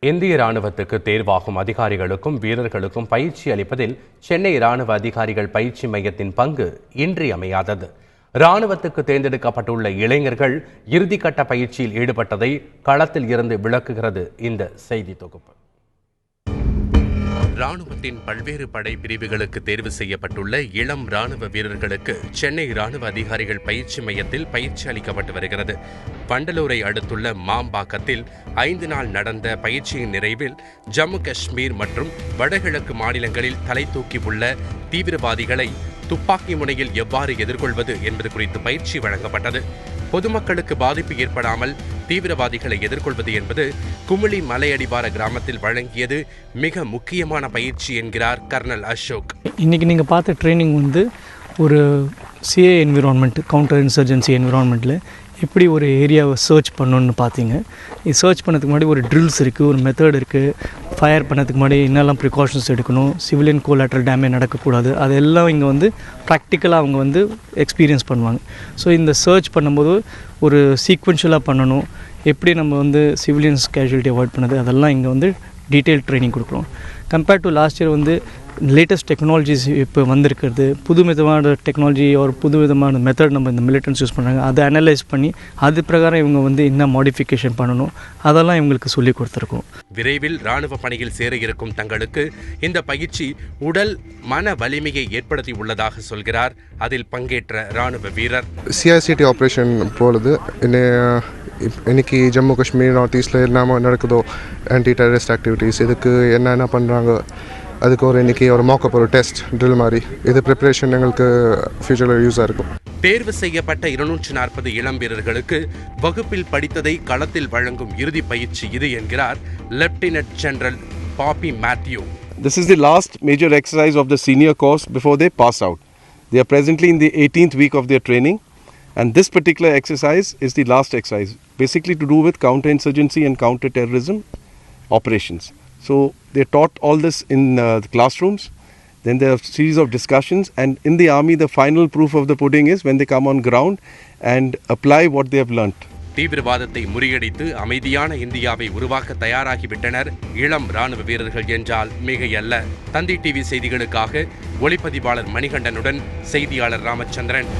இந்திய ராணுவத்துக்கு தேர்வாகும் அதிகாரிகளுக்கும் வீரர்களுக்கும் பயிற்சி அளிப்பதில் சென்னை ராணுவ அதிகாரிகள் பயிற்சி மையத்தின் பங்கு இன்றியமையாதது. ராணுவத்துக்கு தேர்ந்தெடுக்கப்பட்டுள்ள இளைஞர்கள் இறுதிக்கட்ட பயிற்சியில் ஈடுபட்டதை களத்தில் இருந்து விளக்குகிறது இந்த செய்தி தொகுப்பு. ராணுவத்தின் பல்வேறு படை பிரிவுகளுக்கு தேர்வு செய்யப்பட்டுள்ள இளம் ராணுவ வீரர்களுக்கு சென்னை ராணுவ அதிகாரிகள் பயிற்சி மையத்தில் பயிற்சி அளிக்கப்பட்டு வருகிறது. வண்டலூரை அடுத்துள்ள மாம்பாக்கத்தில் 5 நாள் நடந்த பயிற்சியின் நிறைவில் ஜம்மு காஷ்மீர் மற்றும் வடகிழக்கு மாநிலங்களில் தலை தூக்கி உள்ள தீவிரவாதிகளை துப்பாக்கி முனையில் எவ்வாறு எதிர்கொள்வது என்பது குறித்து பயிற்சி வழங்கப்பட்டது. பொதுமக்களுக்கு பாதிப்பு ஏற்படாமல் தீவிரவாதிகளை எதிர்கொள்வது என்பது குமுளி மலையடிவார கிராமத்தில் வழங்கியது மிக முக்கியமான பயிற்சி என்கிறார் கர்னல் அசோக். இன்னைக்கு நீங்கள் பார்த்த ட்ரைனிங் ஒரு சிஏ என்விரான்மெண்ட், கவுண்டர் இன்சர்ஜென்சி என்விரான்மெண்ட்டில் எப்படி ஒரு ஏரியாவை சர்ச் பண்ணணுன்னு பார்த்தீங்க. இது சர்ச் பண்ணதுக்கு முன்னாடி ஒரு ட்ரில்ஸ் இருக்குது, ஒரு மெத்தட் இருக்குது. ஃபயர் பண்ணதுக்கு முன்னாடி என்னெல்லாம் ப்ரிகாஷன்ஸ் எடுக்கணும், சிவிலியன் கோலாட்ரல் டேமேஜ் நடக்கக்கூடாது, அதெல்லாம் இங்கே ப்ராக்டிக்கலாக அவங்க எக்ஸ்பீரியன்ஸ் பண்ணுவாங்க. ஸோ இந்த சர்ச் பண்ணும்போது ஒரு சீக்வென்ஷியலாக பண்ணணும், எப்படி நம்ம சிவிலியன்ஸ் கேஷுவலிட்டி அவாய்ட் பண்ணது, அதெல்லாம் இங்கே டீட்டெயில் ட்ரைனிங் கொடுக்குறோம். Compared to last year latest technologies இப்போ வந்திருக்கிறது, புது விதமான டெக்னாலஜி ஒரு புது விதமான மெத்தட் நம்ம இந்த மிலிட்டன்ஸ் யூஸ் பண்ணுறாங்க. அதை அனலைஸ் பண்ணி அது பிரகாரம் இவங்க என்ன மாடிஃபிகேஷன் பண்ணணும் அதெல்லாம் இவங்களுக்கு சொல்லி கொடுத்துருக்கோம். விரைவில் ராணுவ பணியில் சேர இருக்கும் தங்களுக்கு இந்த பயிற்சி உடல் மன வலிமையை ஏற்படுத்தி உள்ளதாக சொல்கிறார் அதில் பங்கேற்ற ராணுவ வீரர். சிஆர்சிடி ஆப்ரேஷன் போலது இன்னைக்கு ஜம்மு காஷ்மீர் நார்த் ஈஸ்டில் என்ன நடக்குதோ ஆன்டி டெரரிஸ்ட் ஆக்டிவிட்டீஸ், இதுக்கு என்ன பண்ணுறாங்க, அதுக்கு இன்னைக்கு ஒரு மாக்கப், ஒரு டெஸ்ட் ட்ரில் மாதிரி, இது ப்ரிப்பரேஷன் எங்களுக்கு ஃபியூச்சரில் யூஸாக இருக்கும். தேர்வு செய்யப்பட்ட 240 இளம் வீரர்களுக்கு வகுப்பில் படித்ததை களத்தில் வழங்கும் இறுதி பயிற்சி இது என்கிறார் lieutenant general Pappy Mathew. This is the last major exercise of the senior course before they pass out. They are presently in the 18th week of their training, and this particular exercise is the last exercise, basically to do with counterinsurgency and counter-terrorism operations. So they taught all this in the classrooms. Then there are a series of discussions, and in the army the final proof of the pudding is when they come on ground and apply what they have learnt. தீவிரவாதத்தை முறியடித்து அமைதியான இந்தியாவை உருவாக்க தயாராகிவிட்டனர் இளம் ராணுவ வீரர்கள் என்றால் மிகையல்ல. தந்தி TV செய்திகளுக்காக ஒளிப்பதிவாளர் மணிகண்டனுடன் செய்தியாளர் ராமச்சந்திரன்.